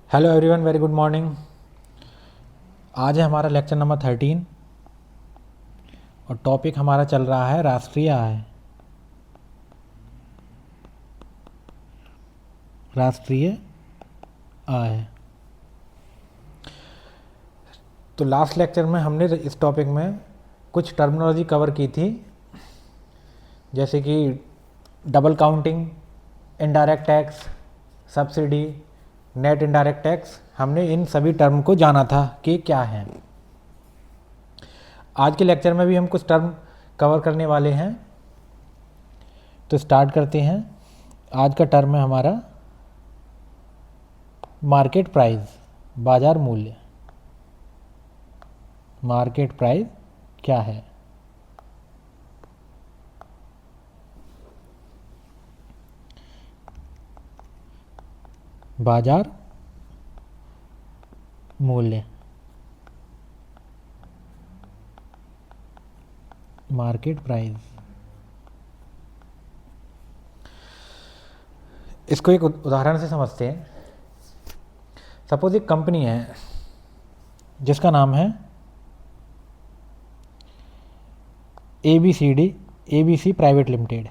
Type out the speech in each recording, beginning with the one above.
Hello everyone, very good morning. आज है हमारा लेक्चर नंबर 13 और टॉपिक हमारा चल रहा है राष्ट्रीय आय। राष्ट्रीय आय। तो लास्ट लेक्चर में हमने इस टॉपिक में कुछ टर्मिनोलॉजी कवर की थी, जैसे कि double counting, indirect tax, subsidy, net indirect tax. हमने इन सभी टर्म को जाना था कि क्या है। आज के लेक्चर में भी हम कुछ टर्म कवर करने वाले हैं, तो स्टार्ट करते हैं। आज का टर्म है हमारा मार्केट प्राइस, बाजार मूल्य। मार्केट प्राइस क्या है? बाजार मूल्य, मार्केट प्राइस। इसको एक उदाहरण से समझते हैं। सपोज एक कंपनी है जिसका नाम है ABC प्राइवेट लिमिटेड।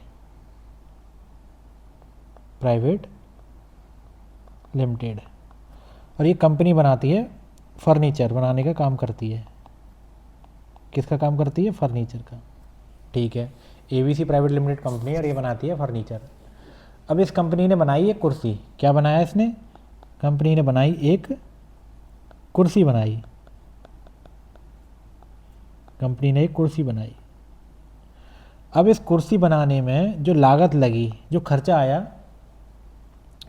और ये कंपनी बनाती है, फर्नीचर बनाने का काम करती है। किसका काम करती है? फर्नीचर का। ठीक है, ABC प्राइवेट लिमिटेड कंपनी है और ये बनाती है फर्नीचर। अब इस कंपनी ने बनाई एक कुर्सी। क्या बनाया इसने? कंपनी ने बनाई एक कुर्सी बनाई। कंपनी ने एक कुर्सी बनाई। अब इस कुर्सी बनाने में जो लागत लगी, जो खर्चा आया,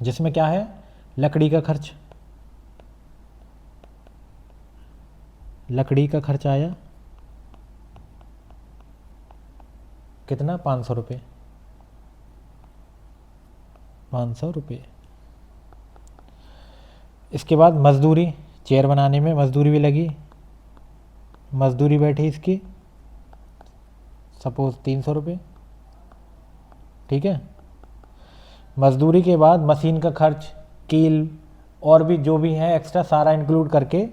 जिसमें क्या है? लकड़ी का खर्च। लकड़ी का खर्च आया कितना? 500 रुपये। 500 रुपये। इसके बाद मजदूरी, चेयर बनाने में मजदूरी भी लगी। मजदूरी बैठी इसकी सपोज 300 रुपये। ठीक है। मजदूरी के बाद मशीन का खर्च, कील और भी जो भी है एक्स्ट्रा सारा इंक्लूड करके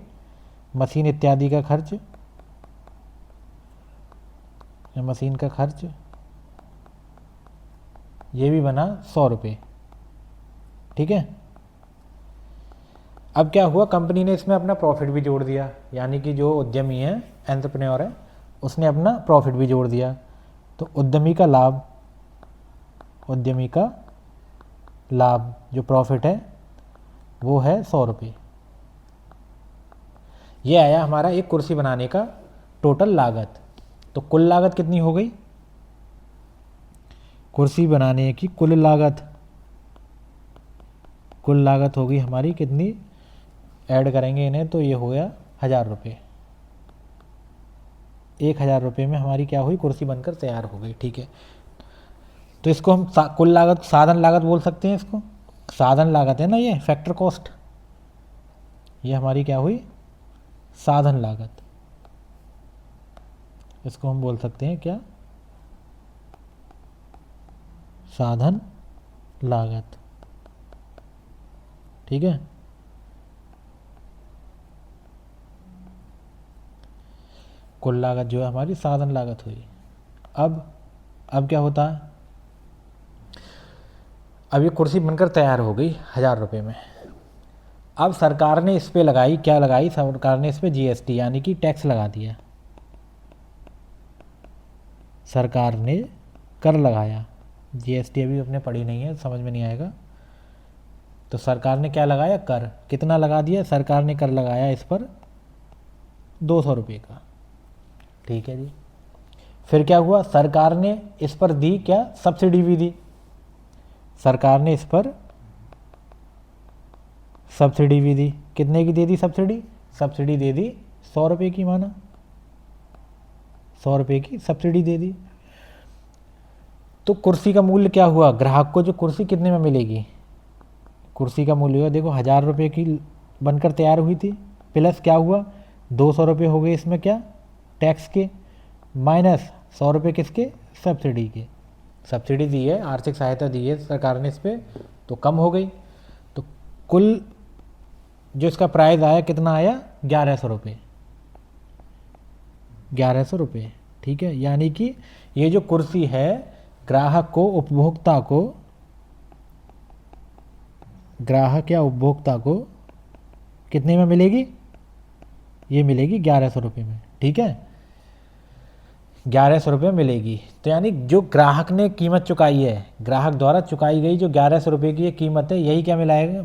मशीन इत्यादि का खर्च, मशीन का खर्च ये भी बना 100 रुपये। ठीक है। अब क्या हुआ? कंपनी ने इसमें अपना प्रॉफिट भी जोड़ दिया, यानी कि जो उद्यमी है, एंटरप्रेन्योर है, उसने अपना प्रॉफिट भी जोड़ दिया। तो उद्यमी का लाभ जो प्रॉफिट है वो है 100 रुपये। ये आया हमारा एक कुर्सी बनाने का टोटल लागत। तो कुल लागत कितनी हो गई? कुर्सी बनाने की कुल लागत हो गई हमारी कितनी? ऐड करेंगे इन्हें तो ये हो गया 1000 रुपये। 1000 रुपये में हमारी क्या हुई? कुर्सी बनकर तैयार हो गई। ठीक है। तो इसको हम कुल लागत, साधन लागत बोल सकते हैं। इसको साधन लागत है ना, ये फैक्टर कॉस्ट। ये हमारी क्या हुई? साधन लागत। इसको हम बोल सकते हैं क्या? साधन लागत। ठीक है। कुल लागत जो है हमारी साधन लागत हुई। अब क्या होता है? अब ये कुर्सी बनकर तैयार हो गई 1000 रुपये में। अब सरकार ने इस पे लगाई, क्या लगाई? सरकार ने इस पे GST यानी कि टैक्स लगा दिया। सरकार ने कर लगाया। GST अभी अपने पढ़ी नहीं है, समझ में नहीं आएगा। तो सरकार ने क्या लगाया? कर। कितना लगा दिया? सरकार ने कर लगाया इस पर 200 रुपये का। ठीक है जी। फिर क्या हुआ? सरकार ने इस पर दी क्या? सब्सिडी भी दी। सरकार ने इस पर सब्सिडी भी दी। कितने की दे दी सब्सिडी? सब्सिडी दे दी 100 रुपये की, माना 100 रुपये की सब्सिडी दे दी। तो कुर्सी का मूल्य क्या हुआ? ग्राहक को जो कुर्सी कितने में मिलेगी? कुर्सी का मूल्य हुआ, देखो 1000 रुपये की बनकर तैयार हुई थी, प्लस क्या हुआ? 200 रुपये हो गए इसमें क्या? टैक्स के, माइनस 100 रुपये किसके? सब्सिडी के। सब्सिडी दी है, आर्थिक सहायता दी है सरकार ने इस पर, तो कम हो गई। तो कुल जो इसका प्राइस आया कितना आया, 1100 रुपये, 1100 रुपये। ठीक है, यानी कि ये जो कुर्सी है ग्राहक को, उपभोक्ता को, ग्राहक या उपभोक्ता को कितने में मिलेगी, ये मिलेगी 1100 रुपये में। ठीक है, 1100 रुपये मिलेगी। तो यानी जो ग्राहक ने कीमत चुकाई है, ग्राहक द्वारा चुकाई गई जो 1100 रुपये की ये कीमत है, यही क्या मिलाएगा,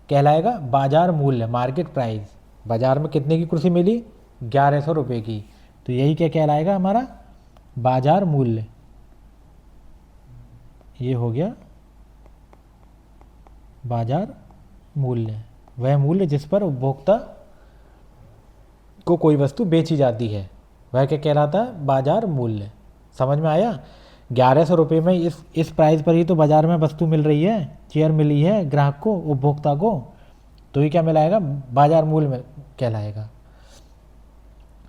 कहलाएगा बाजार मूल्य, मार्केट प्राइस। बाजार में कितने की कुर्सी मिली, 1100 रुपये की, तो यही क्या कहलाएगा हमारा बाजार मूल्य। ये हो गया बाजार मूल्य, वह मूल्य जिस पर उपभोक्ता को कोई वस्तु बेची जाती है, वह क्या कहलाता है, बाजार मूल्य। समझ में आया, 1100 रुपये में इस प्राइस पर ही तो बाजार में वस्तु मिल रही है, चेयर मिली है ग्राहक को, उपभोक्ता को, तो ये क्या मिलाएगा, बाजार मूल्य में कहलाएगा।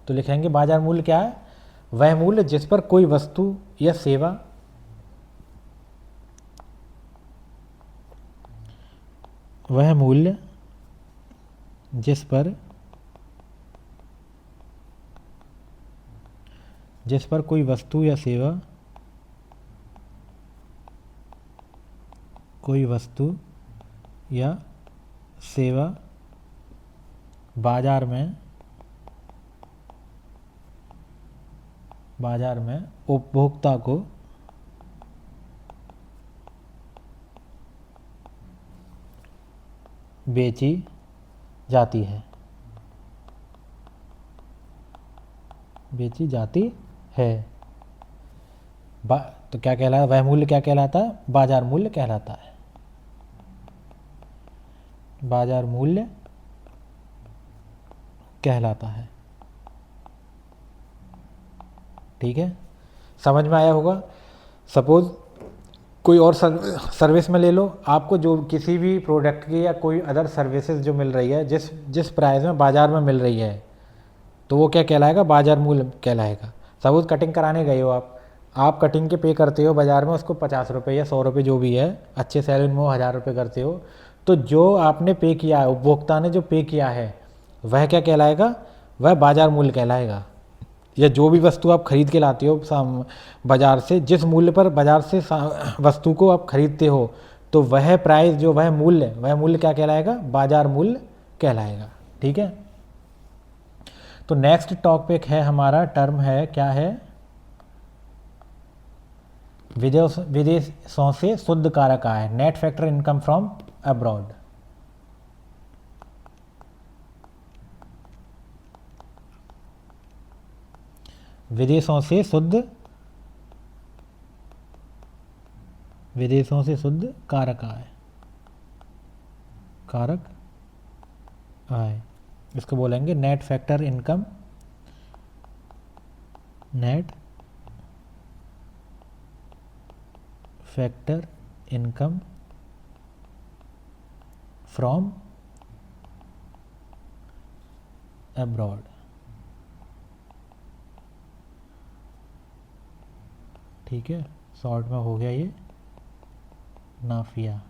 तो लिखेंगे बाजार मूल्य क्या है, वह मूल्य जिस पर कोई वस्तु या सेवा वह मूल्य जिस पर कोई वस्तु या सेवा बाजार में उपभोक्ता को बेची जाती है, तो क्या कहलाता है, वह मूल्य क्या कहलाता है, बाजार मूल्य कहलाता है, बाजार मूल्य कहलाता है। ठीक है, समझ में आया होगा। सपोज कोई और सर्विस में ले लो, आपको जो किसी भी प्रोडक्ट की या कोई अदर सर्विसेज जो मिल रही है, जिस प्राइस में बाजार में मिल रही है, तो वो क्या कहलाएगा, बाजार मूल्य कहलाएगा। सपोज कटिंग कराने गए हो आप कटिंग के पे करते हो बाजार में उसको 50 रुपये या 100 रुपये जो भी है, अच्छे सैलून में वो 1000 रुपये करते हो, तो जो आपने पे किया है, उपभोक्ता ने जो पे किया है, वह क्या कहलाएगा, वह बाजार मूल्य कहलाएगा। या जो भी वस्तु आप खरीद के लाते हो बाजार से, जिस मूल्य पर बाजार से वस्तु को आप खरीदते हो, तो वह प्राइस जो वह मूल्य क्या कहलाएगा, बाजार मूल्य कहलाएगा। ठीक है, तो नेक्स्ट टॉपिक है हमारा, टर्म है क्या है, विदेशों से शुद्ध कारक आय, net factor income from abroad. विदेशों से शुद्ध कारक आय, इसको बोलेंगे net factor income, net factor income from abroad. ठीक है, शॉर्ट में हो गया ये नाफिया।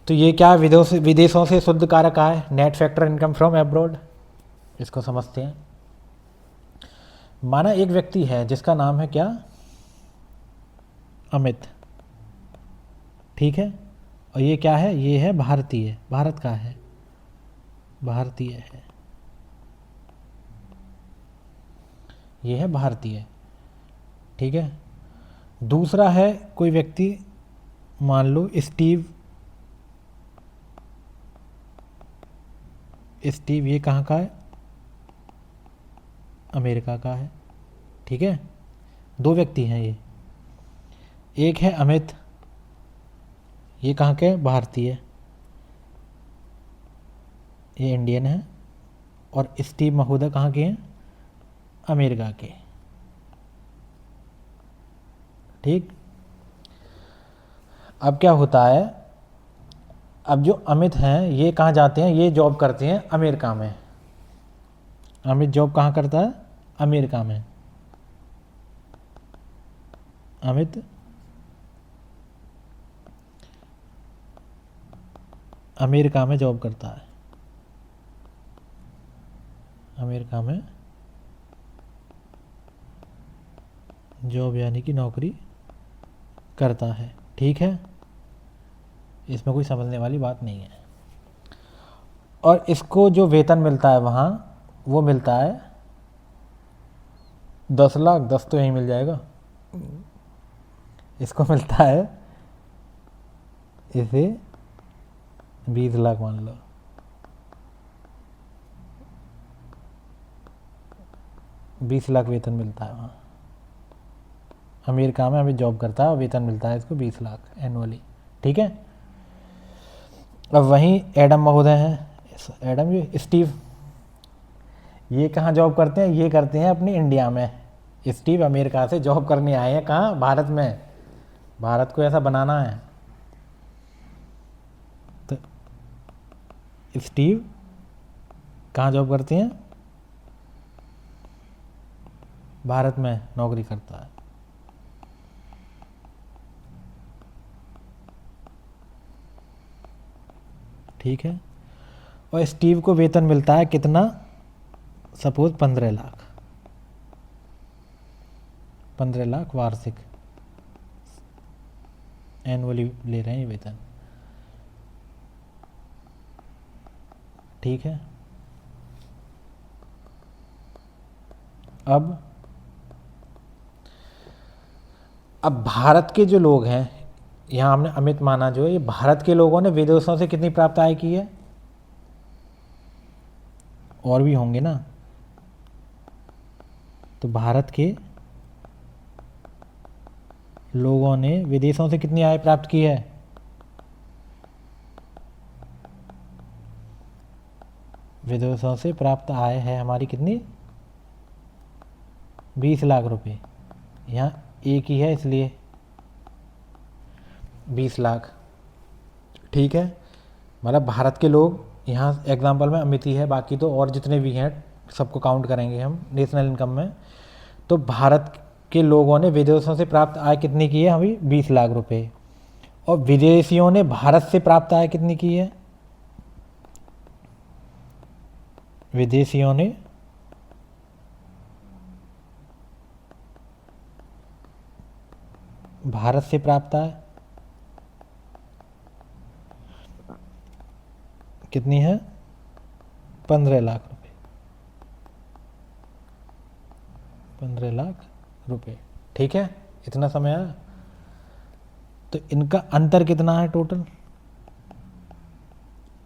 तो ये क्या, विदेशों से शुद्ध कारक आय, net factor income from abroad, इसको समझते हैं। माना एक व्यक्ति है जिसका नाम है क्या, अमित। ठीक है, और ये क्या है, ये है भारतीय, भारत का है, भारतीय है, ये है भारतीय। ठीक है, दूसरा है कोई व्यक्ति, मान लो स्टीव, ये कहाँ का है, अमेरिका का है। ठीक है, दो व्यक्ति हैं ये, एक है अमित, ये कहाँ के, भारतीय, ये इंडियन है, और स्टीव महोदय कहाँ के हैं, अमेरिका के। ठीक, अब क्या होता है, अब जो अमित हैं ये कहाँ जाते हैं, ये जॉब करते हैं अमेरिका में। अमित जॉब कहाँ करता है, अमेरिका में। अमित अमेरिका में जॉब करता है, अमेरिका में जॉब यानी कि नौकरी करता है। ठीक है, इसमें कोई समझने वाली बात नहीं है। और इसको जो वेतन मिलता है वहाँ, वो मिलता है 10 लाख, 10 तो यहीं मिल जाएगा। इसको मिलता है, इसे 20 लाख मान लो। बीस लाख वेतन मिलता है वहाँ अमेरिका में, अभी जॉब करता है और वेतन मिलता है इसको 20 लाख एनुअली। ठीक है। अब वहीं एडम महोदय हैं, एडम ये स्टीव, ये कहाँ जॉब करते हैं? ये करते हैं अपनी इंडिया में। स्टीव अमेरिका से जॉब करने आए हैं कहाँ? भारत में। भारत को ऐसा बनाना है। तो स्टीव कहाँ जॉब करते हैं? भारत में नौकरी करता है। ठीक है। और स्टीव को वेतन मिलता है कितना? सपोज 15 लाख, 15 लाख वार्षिक एनुअली ले रहे हैं वेतन। ठीक है। अब भारत के जो लोग हैं, यहाँ हमने अमित माना जो है, ये भारत के लोगों ने विदेशों से कितनी प्राप्त आय की है? और भी होंगे ना। तो भारत के लोगों ने विदेशों से कितनी आय प्राप्त की है? विदेशों से प्राप्त आय है हमारी कितनी? 20 लाख रुपए। यहाँ एक ही है इसलिए 20 लाख। ठीक है। मतलब भारत के लोग, यहाँ एग्जाम्पल में अमित ही है, बाकी तो और जितने भी हैं सबको काउंट करेंगे हम नेशनल इनकम में। तो भारत के लोगों ने विदेशों से प्राप्त आय कितनी की है? हमें 20 लाख रुपए। और विदेशियों ने भारत से प्राप्त आय कितनी की है? विदेशियों ने भारत से प्राप्त आय कितनी है? 15 लाख रुपए, 15 लाख रुपए। ठीक है, इतना समय आया। तो इनका अंतर कितना है? टोटल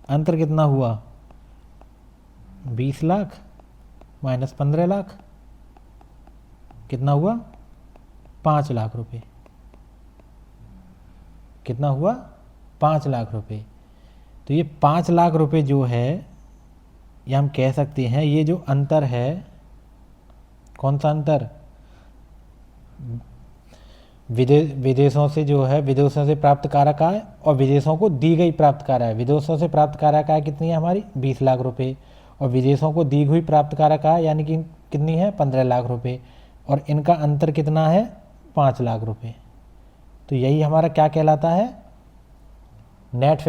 अंतर कितना हुआ? 20 लाख माइनस 15 लाख कितना हुआ? 5 लाख रुपए। कितना हुआ? 5 लाख रुपए। तो ये 5 लाख रुपए जो है, ये हम कह सकते हैं ये जो अंतर है, कौन सा अंतर? विदेशों से जो है, विदेशों से प्राप्त कारक आय और विदेशों को दी गई प्राप्त कारक आय। विदेशों से प्राप्त कारक आय कितनी है हमारी? 20 लाख रुपए। और विदेशों को दी हुई प्राप्त कारक आय यानी कि कितनी है? 15 लाख रुपए। और इनका अंतर कितना है? 5 लाख रुपए। तो यही हमारा क्या कहलाता है? Net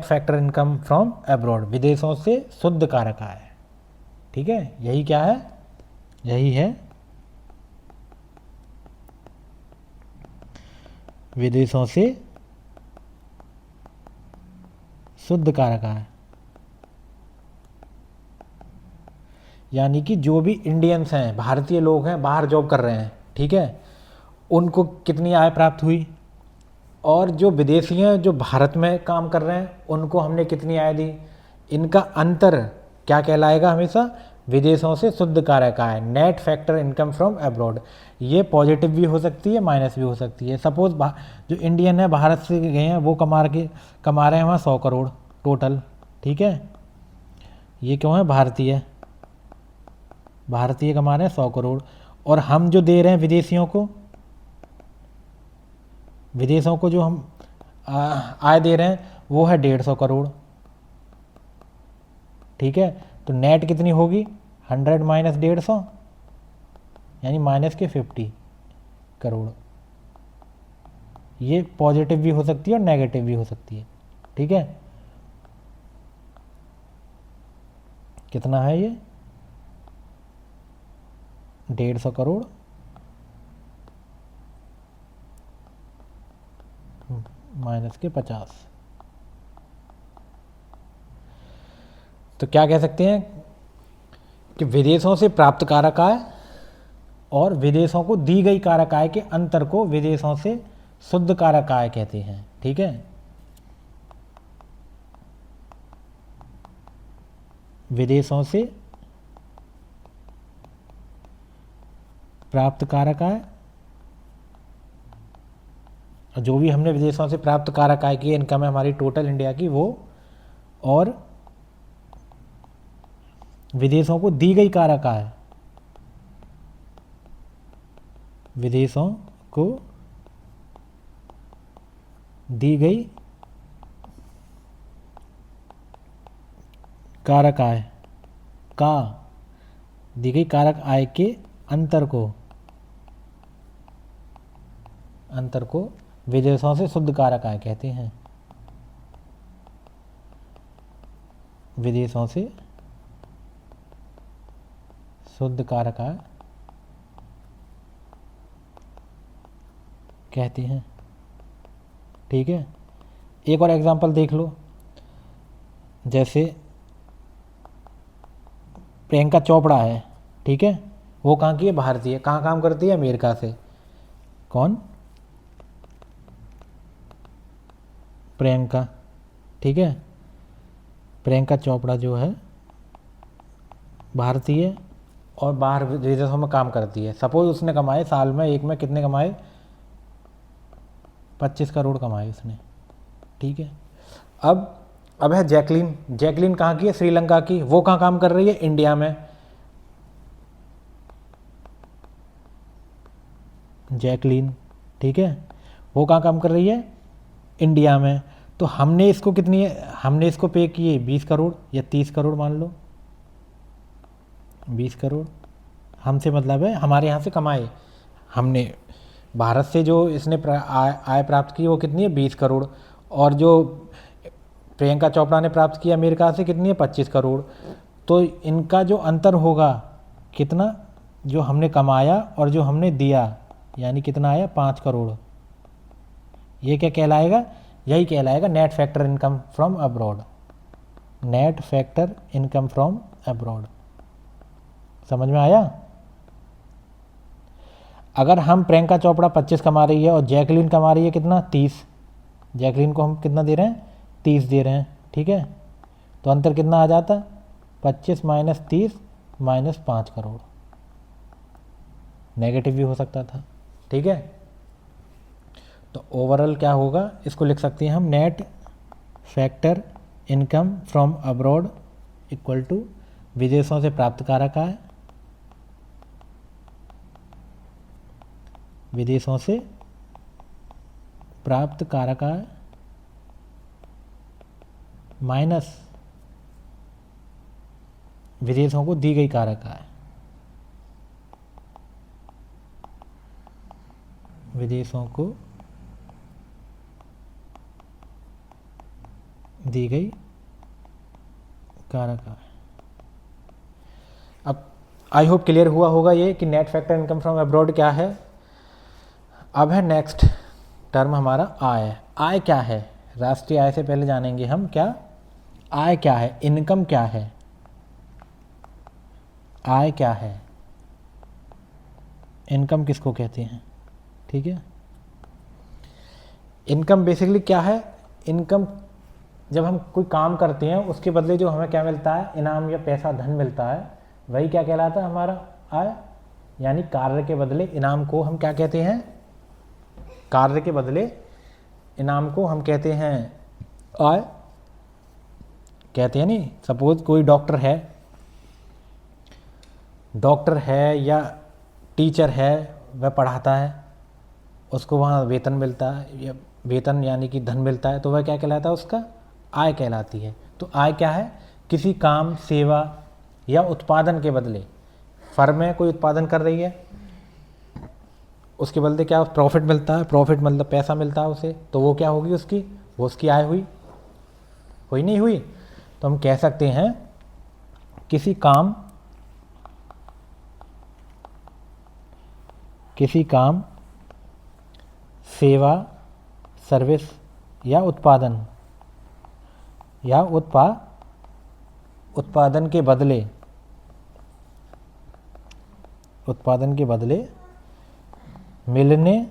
factor income from abroad, विदेशों से शुद्ध कारक आय। ठीक है, यही क्या है? यही है विदेशों से शुद्ध कारक आय। यानी कि जो भी इंडियंस हैं, भारतीय लोग हैं, बाहर जॉब कर रहे हैं, ठीक है, उनको कितनी आय प्राप्त हुई, और जो विदेशी हैं जो भारत में काम कर रहे हैं उनको हमने कितनी आय दी। इनका अंतर क्या कहलाएगा? हमेशा विदेशों से शुद्ध कारक आय, net factor income from abroad. ये पॉजिटिव भी हो सकती है, माइनस भी हो सकती है। सपोज जो इंडियन है भारत से गए हैं, वो कमा रहे हैं वहाँ 100 करोड़ टोटल। ठीक है, ये क्यों है? भारतीय कमा रहे हैं 100 करोड़। और हम जो दे रहे हैं विदेशों को जो हम आय दे रहे हैं वो है 150 करोड़। ठीक है, तो नेट कितनी होगी? 100 माइनस 150 यानी माइनस के 50 करोड़। ये पॉजिटिव भी हो सकती है और नेगेटिव भी हो सकती है। ठीक है, कितना है ये 150 करोड़ माइनस के 50। तो क्या कह सकते हैं कि विदेशों से प्राप्त कारक आय और विदेशों को दी गई कारक आय के अंतर को विदेशों से शुद्ध कारक आय कहते हैं। ठीक है, विदेशों से प्राप्त कारक आय, जो भी हमने विदेशों से प्राप्त कारक आय की इनकम है हमारी टोटल इंडिया की वो, और विदेशों को दी गई कारक आय, विदेशों को दी गई कारक आय का, दी गई कारक आय के अंतर को विदेशों से शुद्ध कारक आय कहते हैं। विदेशों से शुद्ध कारक आय कहते हैं। ठीक है, एक और एग्जांपल देख लो, जैसे प्रियंका चोपड़ा है। ठीक है, वो कहाँ की है, भारतीय, कहाँ काम करती है, अमेरिका से। कौन, प्रियंका। ठीक है, प्रियंका चोपड़ा जो है भारतीय और बाहर विदेशों में काम करती है। सपोज उसने कमाए साल में एक में कितने कमाए, 25 करोड़ कमाए उसने। ठीक है, अब है जैकलीन। जैकलीन कहाँ की है, श्रीलंका की। वो कहाँ काम कर रही है, इंडिया में। जैकलीन, ठीक है, वो कहाँ काम कर रही है, इंडिया में। तो हमने इसको कितनी है, हमने इसको पे किए 20 करोड़ या 30 करोड़ मान लो, 20 करोड़ हमसे मतलब है हमारे यहाँ से कमाए। हमने भारत से जो इसने आय प्राप्त की वो कितनी है, 20 करोड़। और जो प्रियंका चोपड़ा ने प्राप्त किया अमेरिका से कितनी है, 25 करोड़। तो इनका जो अंतर होगा कितना, जो हमने कमाया और जो हमने दिया, यानी कितना आया, 5 करोड़। ये क्या कहलाएगा, यही कहलाएगा net factor income from abroad. Net factor income from abroad. समझ में आया। अगर हम प्रियंका चोपड़ा 25 कमा रही है और जैकलीन कमा रही है कितना, 30, जैकलीन को हम कितना दे रहे हैं, 30 दे रहे हैं। ठीक है, तो अंतर कितना आ जाता, 25 माइनस 30 माइनस 5 करोड़। नेगेटिव भी हो सकता था। ठीक है, तो ओवरऑल क्या होगा, इसको लिख सकते हैं हम net factor income from abroad equal to विदेशों से प्राप्त कारक आय, विदेशों से प्राप्त कारक आय माइनस विदेशों को दी गई कारक आय, विदेशों को दी गई कारक आय। अब आई होप क्लियर हुआ होगा ये कि net factor income from abroad क्या है। अब है नेक्स्ट टर्म हमारा आय। आय क्या है, राष्ट्रीय आय से पहले जानेंगे हम क्या आय क्या है, इनकम क्या है, आय क्या है, इनकम किसको कहते हैं। ठीक है, इनकम बेसिकली क्या है, इनकम जब हम कोई काम करते हैं उसके बदले जो हमें क्या मिलता है, इनाम या पैसा धन मिलता है, वही क्या कहलाता है हमारा आय। यानी कार्य के बदले इनाम को हम क्या कहते हैं, कार्य के बदले इनाम को हम कहते हैं आय, कहते हैं नहीं। सपोज कोई डॉक्टर है या टीचर है, वह पढ़ाता है, उसको वहाँ वेतन मिलता है, या वेतन यानी कि धन मिलता है, तो वह क्या कहलाता है, उसका आय कहलाती है। तो आय क्या है, किसी काम, सेवा या उत्पादन के बदले, फर्म है कोई उत्पादन कर रही है, उसके बदले क्या प्रॉफिट मिलता है, प्रॉफिट मतलब पैसा मिलता है उसे, तो वो क्या होगी उसकी, वो उसकी आय हुई नहीं हुई। तो हम कह सकते हैं किसी काम, सेवा, सर्विस या उत्पादन उत्पादन के बदले मिलने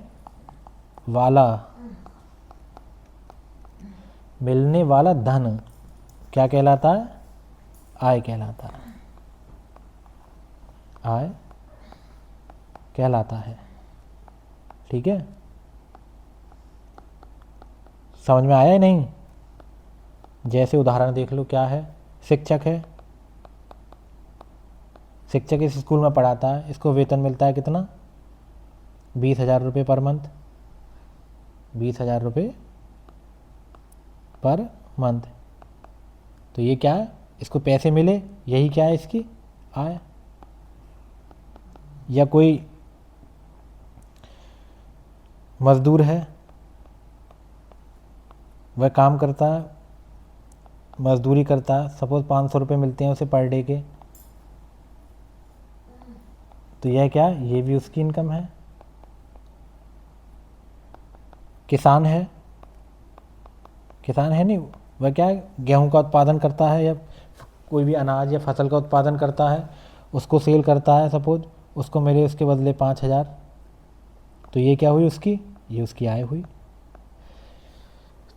वाला धन क्या कहलाता है? आय कहलाता है। आय कहलाता है। ठीक है, समझ में आया या नहीं? जैसे उदाहरण देख लो, क्या है? शिक्षक है, शिक्षक इस स्कूल में पढ़ाता है, इसको वेतन मिलता है कितना? 20,000 रुपये पर मंथ। 20,000 रुपये पर मंथ। तो ये क्या है? इसको पैसे मिले, यही क्या है? इसकी आय। या कोई मजदूर है, वह काम करता है, मजदूरी करता है, सपोज 500 रुपये मिलते हैं उसे पर डे के, तो यह क्या है? ये भी उसकी इनकम है। किसान है नहीं, वह क्या है? गेहूं का उत्पादन करता है या कोई भी अनाज या फसल का उत्पादन करता है, उसको सेल करता है, सपोज उसको मिले उसके बदले 5,000, तो ये क्या हुई? उसकी, ये उसकी आय हुई।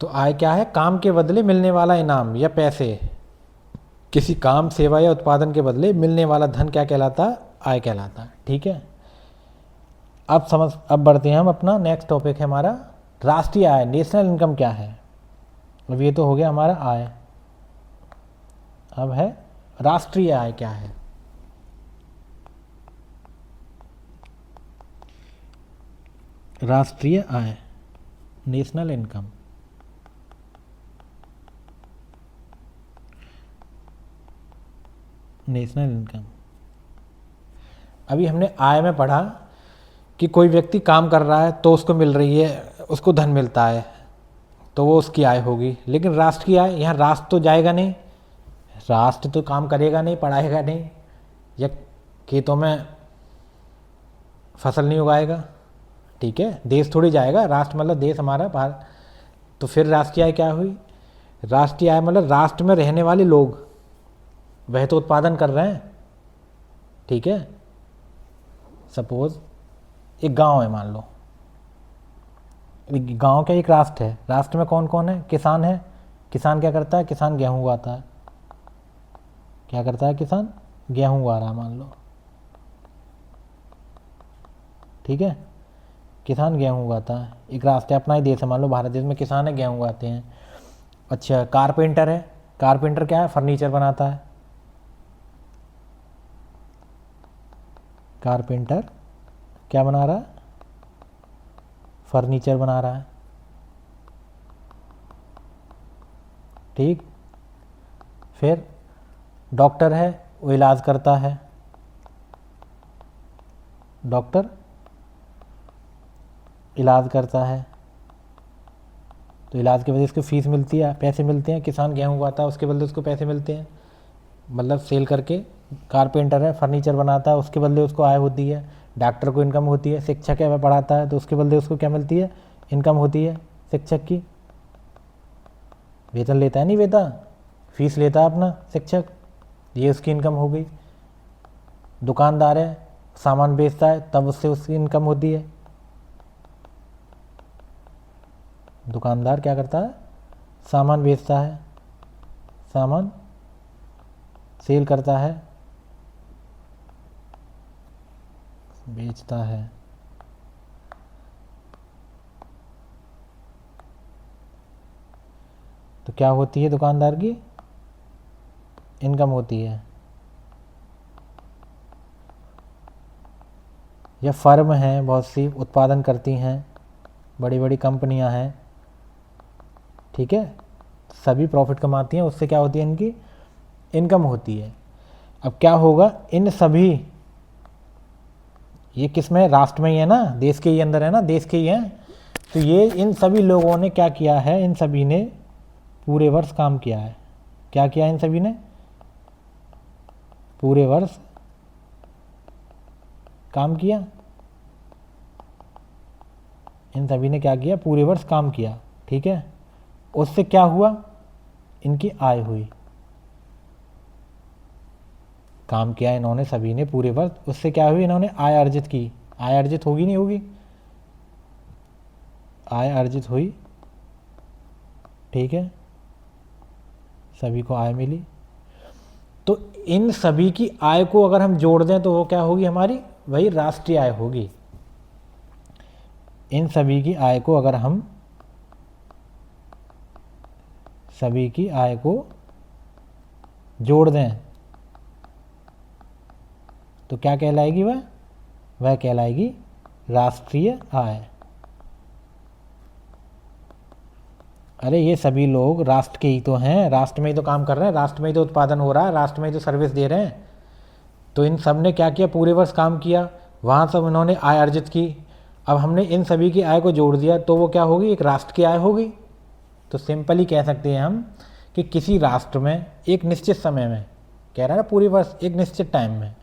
तो आय क्या है? काम के बदले मिलने वाला इनाम या पैसे। किसी काम, सेवा या उत्पादन के बदले मिलने वाला धन क्या कहलाता है? आय कहलाता है। ठीक है, अब बढ़ते हैं हम, अपना नेक्स्ट टॉपिक है हमारा राष्ट्रीय आय, नेशनल इनकम क्या है। अब ये तो हो गया हमारा आय, अब है राष्ट्रीय आय क्या है। राष्ट्रीय आय, नेशनल इनकम। नेशनल इनकम, अभी हमने आय में पढ़ा कि कोई व्यक्ति काम कर रहा है तो उसको मिल रही है, उसको धन मिलता है, तो वो उसकी आय होगी। लेकिन राष्ट्र की आय, यहाँ राष्ट्र तो जाएगा नहीं, राष्ट्र तो काम करेगा नहीं, पढ़ाएगा नहीं, या खेतों में फसल नहीं उगाएगा। ठीक है, देश थोड़ी जाएगा, राष्ट्र मतलब देश हमारा भारत। तो फिर राष्ट्रीय आय क्या हुई? राष्ट्रीय आय मतलब राष्ट्र में रहने वाले लोग, वह तो उत्पादन कर रहे हैं। ठीक है, सपोज एक गांव है, मान लो गांव का एक राष्ट्र है, राष्ट्र में कौन कौन है? किसान है। किसान क्या करता है? किसान गेहूं उगाता है। क्या करता है? किसान गेहूं उगा रहा है, मान लो। ठीक है, किसान गेहूं उगाता है, एक राष्ट्र है, अपना ही देश है, मान लो भारत देश में किसान है, गेहूं उगाते हैं। अच्छा, कारपेंटर है, कारपेंटर क्या है? फर्नीचर बनाता है। कारपेंटर क्या बना रहा है? फर्नीचर बना रहा है। ठीक, फिर डॉक्टर है, वो इलाज करता है। डॉक्टर इलाज करता है, तो इलाज के वजह से उसको फीस मिलती है, पैसे मिलते हैं। किसान गेहूं उगाता है, उसके बदले उसको पैसे मिलते हैं, मतलब सेल करके। कारपेंटर है, फर्नीचर बनाता है, उसके बदले उसको आय होती है। डॉक्टर को इनकम होती है। शिक्षक है, वह पढ़ाता है, तो उसके बदले उसको क्या मिलती है? इनकम होती है शिक्षक की। वेतन लेता है, नहीं वेतन, फीस लेता है अपना शिक्षक, ये उसकी इनकम हो गई। दुकानदार है, सामान बेचता है, तब उससे उसकी इनकम होती है। दुकानदार क्या करता है? सामान बेचता है, सामान सेल करता है, बेचता है। तो क्या होती है? दुकानदार की इनकम होती है। या फर्म हैं, बहुत सी उत्पादन करती हैं, बड़ी बड़ी कंपनियां हैं। ठीक है, सभी प्रॉफिट कमाती हैं, उससे क्या होती है? इनकी इनकम होती है। अब क्या होगा? इन सभी, ये किस में? राष्ट्र में ही है ना, देश के ही अंदर है ना, देश के ही हैं। तो ये इन सभी लोगों ने क्या किया है? इन सभी ने पूरे वर्ष काम किया है। क्या किया इन सभी ने? पूरे वर्ष काम किया, इन सभी ने क्या किया, पूरे वर्ष काम किया, ठीक है। उससे क्या हुआ, इनकी आय हुई, काम किया इन्होंने सभी ने पूरे वर्ष, उससे क्या हुई, इन्होंने आय अर्जित की। आय अर्जित होगी नहीं होगी, आय अर्जित हुई, ठीक है, सभी को आय मिली। तो इन सभी की आय को अगर हम जोड़ दें तो वो क्या होगी हमारी, वही राष्ट्रीय आय होगी। इन सभी की आय को अगर हम सभी की आय को जोड़ दें तो क्या कहलाएगी, वह कहलाएगी राष्ट्रीय आय। अरे ये सभी लोग राष्ट्र के ही तो हैं, राष्ट्र में ही तो काम कर रहे हैं, राष्ट्र में ही तो उत्पादन हो रहा है, राष्ट्र में ही तो सर्विस दे रहे हैं। तो इन सब ने क्या किया, पूरे वर्ष काम किया, वहाँ सब इन्होंने आय अर्जित की। अब हमने इन सभी की आय को जोड़ दिया तो वो क्या होगी, एक राष्ट्र की आय होगी। तो सिंपली कह सकते हैं हम कि किसी राष्ट्र में एक निश्चित समय में, कह रहा है ना पूरे वर्ष, एक निश्चित टाइम में,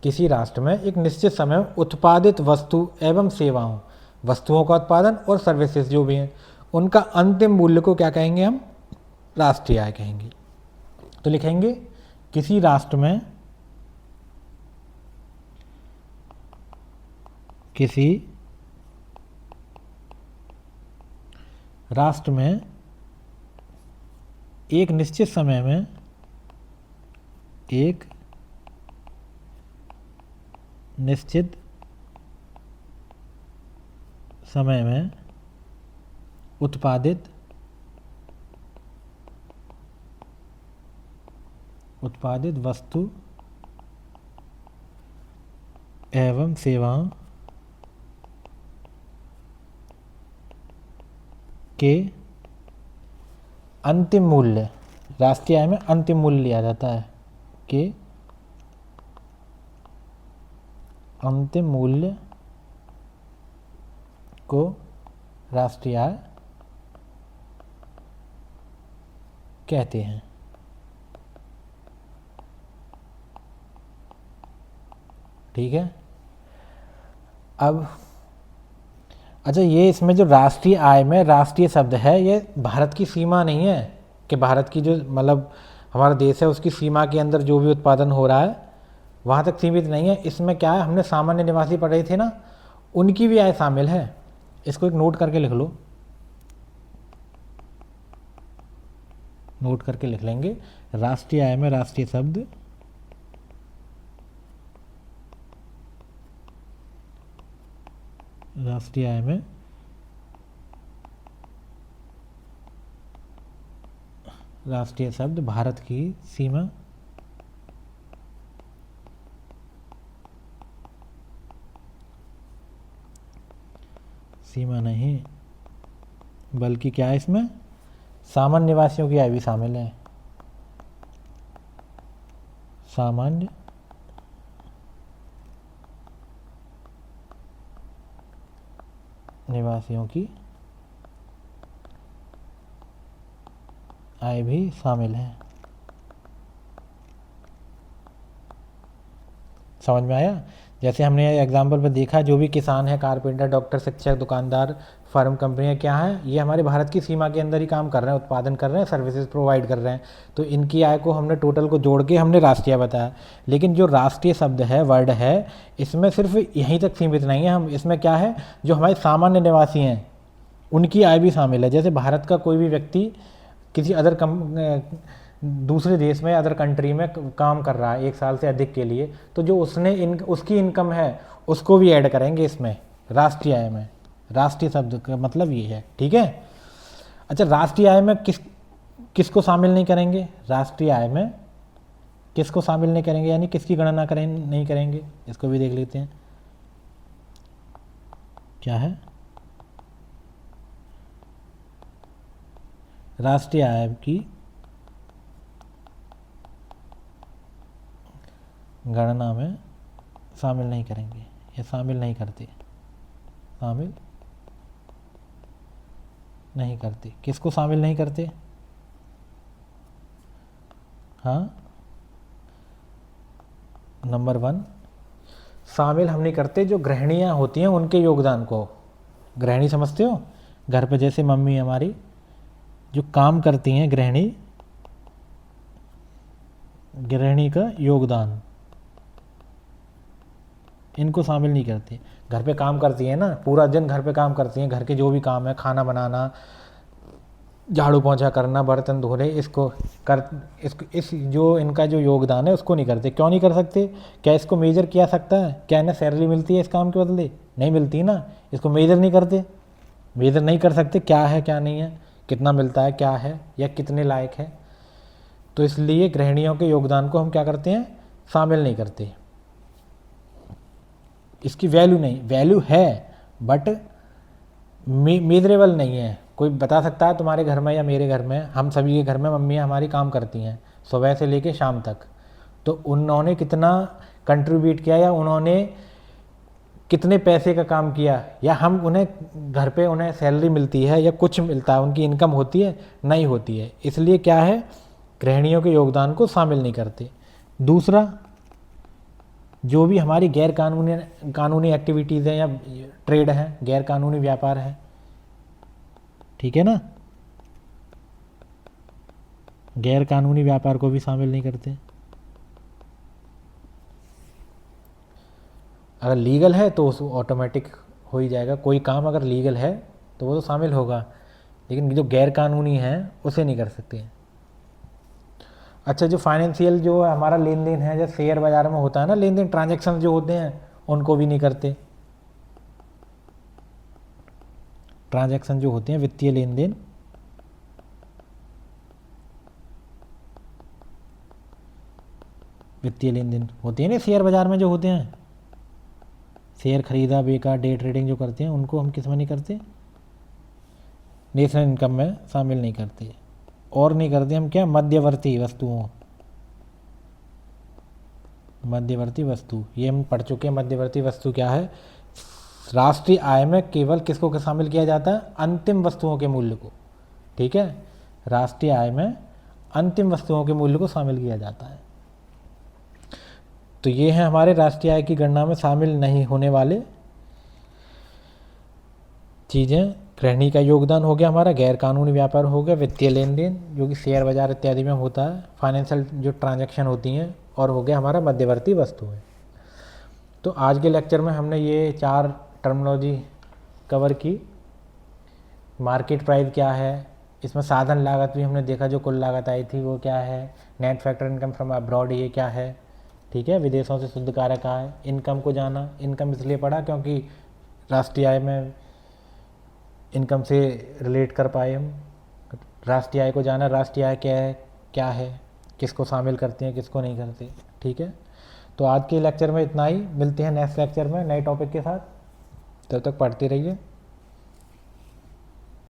किसी राष्ट्र में एक निश्चित समय में उत्पादित वस्तु एवं सेवाओं, वस्तुओं का उत्पादन और सर्विसेज जो भी हैं, उनका अंतिम मूल्य को क्या कहेंगे हम, राष्ट्रीय आय कहेंगे। तो लिखेंगे किसी राष्ट्र में, किसी राष्ट्र में एक निश्चित समय में, एक निश्चित समय में उत्पादित वस्तु एवं सेवाओं के अंतिम मूल्य, राष्ट्रीय आय में अंतिम मूल्य लिया जाता है, कि अंतिम मूल्य को राष्ट्रीय आय कहते हैं। ठीक है। अब अच्छा, ये इसमें जो राष्ट्रीय आय में राष्ट्रीय शब्द है, ये भारत की सीमा नहीं है कि भारत की जो मतलब हमारा देश है उसकी सीमा के अंदर जो भी उत्पादन हो रहा है वहाँ तक सीमित नहीं है। इसमें क्या है, हमने सामान्य निवासी पढ़े थे ना, उनकी भी आय शामिल है। इसको एक नोट करके लिख लो, नोट करके लिख लेंगे। राष्ट्रीय आय में राष्ट्रीय शब्द राष्ट्रीय आय में राष्ट्रीय शब्द भारत की सीमा नहीं, बल्कि क्या है, इसमें सामान्य निवासियों की आय भी शामिल है। सामान्य निवासियों की आय भी शामिल है। समझ में आया? जैसे हमने एग्जाम्पल पर देखा, जो भी किसान है, कारपेंटर, डॉक्टर, शिक्षक, दुकानदार, फर्म, कंपनियां क्या हैं, ये हमारे भारत की सीमा के अंदर ही काम कर रहे हैं, उत्पादन कर रहे हैं, सर्विसेज प्रोवाइड कर रहे हैं। तो इनकी आय को हमने टोटल को जोड़ के हमने राष्ट्रीय बताया। लेकिन जो राष्ट्रीय शब्द है, वर्ड है, इसमें सिर्फ यहीं तक सीमित नहीं है। हम इसमें क्या है, जो हमारे सामान्य निवासी हैं उनकी आय भी शामिल है। जैसे भारत का कोई भी व्यक्ति किसी दूसरे देश में, अदर कंट्री में काम कर रहा है 1 साल से अधिक के लिए, तो जो उसकी इनकम है उसको भी ऐड करेंगे इसमें राष्ट्रीय आय में। राष्ट्रीय शब्द का मतलब ये है। ठीक है। अच्छा, राष्ट्रीय आय में किसको शामिल नहीं करेंगे, राष्ट्रीय आय में किसको शामिल नहीं करेंगे, यानी किसकी गणना नहीं करेंगे, इसको भी देख लेते हैं। क्या है, राष्ट्रीय आय की गणना में शामिल नहीं करेंगे, या शामिल नहीं करते, शामिल नहीं करते। किसको शामिल नहीं करते? हाँ, नंबर 1, शामिल हम नहीं करते जो गृहिणियाँ होती हैं उनके योगदान को। गृहिणी समझते हो? घर पे जैसे मम्मी हमारी जो काम करती हैं, गृहिणी का योगदान, इनको शामिल नहीं करते। घर पे काम करती है ना, पूरा दिन घर पे काम करती हैं, घर के जो भी काम है, खाना बनाना, झाड़ू पोंछा करना, बर्तन धोने, इसको इस जो इनका जो योगदान है उसको नहीं करते। क्यों नहीं कर सकते? क्या इसको मेजर किया सकता है? क्या इन्हें सैलरी मिलती है इस काम के बदले? नहीं मिलती ना। इसको मेजर नहीं करते, मेजर नहीं कर सकते क्या है क्या नहीं है, कितना मिलता है, क्या है, या कितने लायक है। तो इसलिए गृहिणियों के योगदान को हम क्या करते हैं? शामिल नहीं करते। इसकी वैल्यू नहीं, वैल्यू है बट मेजरेबल नहीं है। कोई बता सकता है तुम्हारे घर में या मेरे घर में, हम सभी के घर में मम्मियाँ हमारी काम करती हैं सुबह से लेके शाम तक, तो उन्होंने कितना कंट्रीब्यूट किया या उन्होंने कितने पैसे का काम किया, या हम उन्हें घर पे उन्हें सैलरी मिलती है या कुछ मिलता है, उनकी इनकम होती है? नहीं होती है। इसलिए क्या है, गृहिणियों के योगदान को शामिल नहीं करते। दूसरा, जो भी हमारी गैर कानूनी एक्टिविटीज़ हैं या ट्रेड है, गैर कानूनी व्यापार है, ठीक है ना, गैर कानूनी व्यापार को भी शामिल नहीं करते। अगर लीगल है तो उस ऑटोमेटिक हो ही जाएगा। कोई काम अगर लीगल है तो वो तो शामिल होगा, लेकिन जो गैर कानूनी है उसे नहीं कर सकते। अच्छा, जो फाइनेंशियल जो हमारा लेन देन है, जैसे शेयर बाजार में होता है ना लेन देन, ट्रांजेक्शन जो होते हैं, उनको भी नहीं करते। ट्रांजैक्शन जो होते हैं, वित्तीय लेन देन, होते हैं ना शेयर बाजार में जो होते हैं, शेयर खरीदा बेचा, डे ट्रेडिंग जो करते हैं, उनको हम किस में नहीं करते? नेशनल इनकम में शामिल नहीं करते। और नहीं करते हम क्या? मध्यवर्ती वस्तु, ये हम पढ़ चुके हैं। मध्यवर्ती वस्तु क्या है? राष्ट्रीय आय में केवल किसको शामिल किया जाता है? अंतिम वस्तुओं के मूल्य को। ठीक है, राष्ट्रीय आय में अंतिम वस्तुओं के मूल्य को शामिल किया जाता है। तो ये है हमारे राष्ट्रीय आय की गणना में शामिल नहीं होने वाले चीज़ें। गृहिणी का योगदान हो गया हमारा, गैर कानूनी व्यापार हो गया, वित्तीय लेन देन जो कि शेयर बाजार इत्यादि में होता है, फाइनेंशियल जो ट्रांजैक्शन होती हैं, और हो गया हमारा मध्यवर्ती वस्तुएं। तो आज के लेक्चर में हमने ये 4 टर्मिनोलॉजी कवर की। मार्केट प्राइस क्या है, इसमें साधन लागत भी हमने देखा, जो कुल लागत आई थी वो क्या है, net factor income from abroad ये क्या है, ठीक है, विदेशों से शुद्ध कारक कहाँ है, इनकम को जाना। इनकम इसलिए पढ़ा क्योंकि राष्ट्रीय आय में इनकम से रिलेट कर पाए हम। राष्ट्रीय आय को जाना, राष्ट्रीय आय क्या है, किसको शामिल करते हैं, किसको नहीं करते। ठीक है, तो आज के लेक्चर में इतना ही। मिलते हैं नेक्स्ट लेक्चर में नए टॉपिक के साथ। तब तक पढ़ते रहिए।